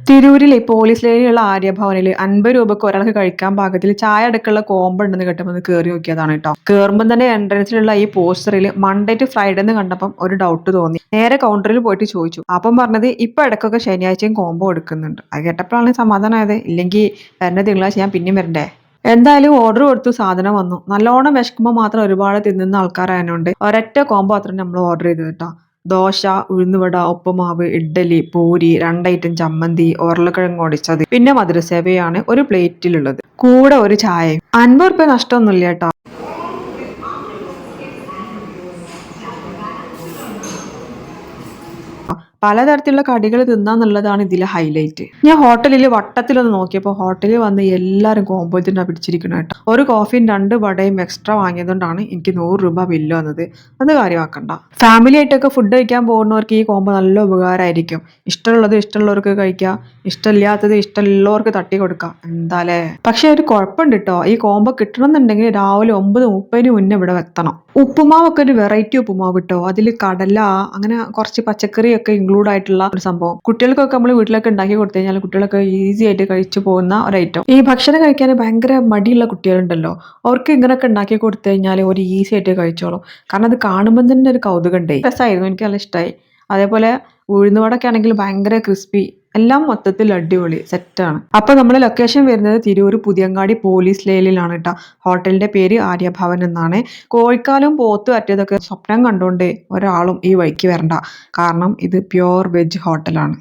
തിരൂരിലെ പോലീസ് ലൈനിലുള്ള ആര്യഭവനിൽ 50 രൂപക്ക് ഒരാൾക്ക് കഴിക്കാൻ പാകത്തിൽ ചായ അടക്കമുള്ള കോമ്പോ ഉണ്ടെന്ന് കേട്ടപ്പോൾ ഒന്ന് കയറി നോക്കിയതാണ് കേട്ടോ. കയറുമ്പോൾ തന്നെ എൻട്രൻസിലുള്ള ഈ പോസ്റ്ററിൽ മൺഡേ ടു ഫ്രൈഡേ എന്ന് കണ്ടപ്പം ഒരു ഡൗട്ട് തോന്നി. നേരെ കൗണ്ടറിൽ പോയിട്ട് ചോദിച്ചു. അപ്പം പറഞ്ഞത് ഇപ്പൊ ഇടയ്ക്കൊക്കെ ശനിയാഴ്ചയും കോമ്പോ എടുക്കുന്നുണ്ട്. അത് കേട്ടപ്പോഴാണ് സമാധാനമായത്. ഇല്ലെങ്കിൽ വരുന്ന തിങ്കളാഴ്ച ഞാൻ പിന്നെയും വരണ്ടേ. എന്തായാലും ഓർഡർ കൊടുത്തു, സാധനം വന്നു. നല്ലോണം വിശക്കുമ്പോൾ മാത്രം ഒരുപാട് തിന്നുന്ന ആൾക്കാരായതുകൊണ്ട് ഒരൊറ്റ കോമ്പോ മാത്രം നമ്മൾ ഓർഡർ ചെയ്ത് കേട്ടോ. ദോശ, ഉഴുന്നുവട, ഉപ്പുമാവ്, ഇഡ്ഡലി, പൂരി, 2 ഐറ്റം ചമ്മന്തി, ഉരുളക്കിഴങ്ങ് ഒടിച്ചത്, പിന്നെ മധുരസേവയാണ് ഒരു പ്ലേറ്റിലുള്ളത്, കൂടെ ഒരു ചായയും. 50 റുപ്യ നഷ്ടമൊന്നുമില്ല കേട്ടോ. പലതരത്തിലുള്ള കടികൾ തിന്നാന്നുള്ളതാണ് ഇതിലെ ഹൈലൈറ്റ്. ഞാൻ ഹോട്ടലിൽ വട്ടത്തിലൊന്ന് നോക്കിയപ്പോൾ ഹോട്ടലിൽ വന്ന് എല്ലാവരും കോമ്പോ തന്നെ പിടിച്ചിരിക്കണം കേട്ടോ. ഒരു കോഫിയും 2 വടയും എക്സ്ട്രാ വാങ്ങിയതുകൊണ്ടാണ് എനിക്ക് 100 രൂപ ബില്ല് വന്നത്. അത് കാര്യമാക്കണ്ട. ഫാമിലി ആയിട്ടൊക്കെ ഫുഡ് കഴിക്കാൻ പോകുന്നവർക്ക് ഈ കോമ്പോ നല്ല ഉപകാരമായിരിക്കും. ഇഷ്ടമുള്ളത് ഇഷ്ടമുള്ളവർക്ക് കഴിക്കാം, ഇഷ്ടമില്ലാത്തത് ഇഷ്ടമുള്ളവർക്ക് തട്ടി കൊടുക്കാം. എന്താലേ. പക്ഷെ ഒരു കുഴപ്പമുണ്ട് കേട്ടോ. ഈ കോമ്പോ കിട്ടണമെന്നുണ്ടെങ്കിൽ രാവിലെ 9:30 മുന്നേ ഇവിടെ എത്തണം. ഉപ്പുമാവൊക്കെ ഒരു വെറൈറ്റി ഉപ്പുമാവ് കിട്ടോ. അതിൽ കടല, അങ്ങനെ കുറച്ച് പച്ചക്കറിയൊക്കെ ഇൻക്ലൂഡ് ആയിട്ടുള്ള ഒരു സംഭവം. കുട്ടികൾക്കൊക്കെ നമ്മൾ വീട്ടിലൊക്കെ ഉണ്ടാക്കി കൊടുത്തു കഴിഞ്ഞാൽ കുട്ടികളൊക്കെ ഈസി ആയിട്ട് കഴിച്ചു പോകുന്ന ഒരു ഐറ്റം. ഈ ഭക്ഷണം കഴിക്കാൻ ഭയങ്കര മടിയുള്ള കുട്ടികളുണ്ടല്ലോ, അവർക്ക് ഇങ്ങനെയൊക്കെ ഉണ്ടാക്കി കൊടുത്തു കഴിഞ്ഞാൽ ഒരു ഈസി ആയിട്ട് കഴിച്ചോളും. കാരണം അത് കാണുമ്പോൾ തന്നെ ഒരു കൗതുകണ്ടേ. രസമായിരുന്നു, എനിക്ക് നല്ല ഇഷ്ടമായി. അതേപോലെ ഉഴുന്നുവടൊക്കെ ആണെങ്കിൽ ഭയങ്കര ക്രിസ്പി. എല്ലാം മൊത്തത്തിൽ അടിപൊളി സെറ്റാണ്. അപ്പൊ നമ്മളെ ലൊക്കേഷൻ വരുന്നത് തിരൂർ പുതിയങ്ങാടി പോലീസ് ലൈനിലാണ് കേട്ടോ. ഹോട്ടലിന്റെ പേര് ആര്യഭവൻ എന്നാണ്. കോഴിക്കാലും പോത്ത് പറ്റിയതൊക്കെ സ്വപ്നം കണ്ടുകൊണ്ട് ഒരാളും ഈ വഴിക്ക് വരണ്ട. കാരണം ഇത് പ്യോർ വെജ് ഹോട്ടലാണ്.